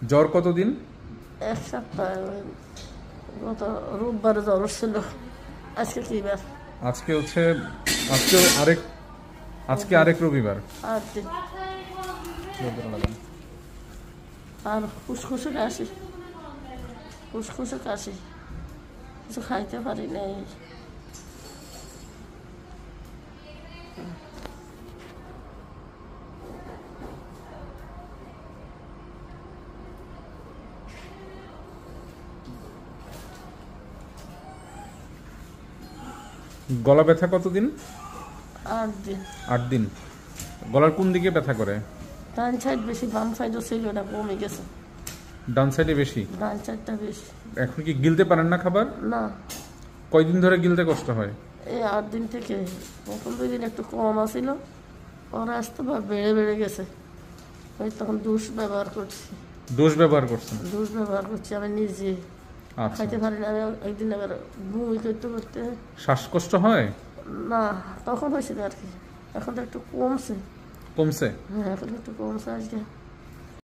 জ্বর কতদিন? এক সপ্তাহ। গত রোববারে জ্বর ছিল। আজকে কি বার? আজকে হচ্ছে আজকে আরেক রবিবার। 8 দিন। আর ফুসফুসে কাশি, ফুসফুসে কাশি, কিছু খাইতে পারি নাই। গলা ব্যথা কতদিন? 8 দিন। 8 দিন। গলার কোন দিকে ব্যথা করে? ডান সাইড বেশি, বাম সাইডও ছিল, এটা কমে গেছে। ডান সাইডে বেশি? ডান সাইডটা বেশি। এখন কি গিলতে পারেন না খাবার? না। কয়দিন ধরে গিলতে কষ্ট হয়? এই 8 দিন থেকে। প্রথম 2 দিন একটু কম আসছিল, পরে আসতে বেড়ে বেড়ে গেছে। ওই তখন দুষ ব্যবহার করছি। ডোজ ব্যবহার করছেন? দুষ ব্যবহার করছি আমি নিজে। আচ্ছা। খাইতে পারি না। আমি একদিন আবার বমি করতে করতে। শ্বাসকষ্ট হয়? না, তখন হয়েছিল আর কি। এখন তো একটু কমছে। কমছে? হ্যাঁ, এখন একটু কমছে আজকে।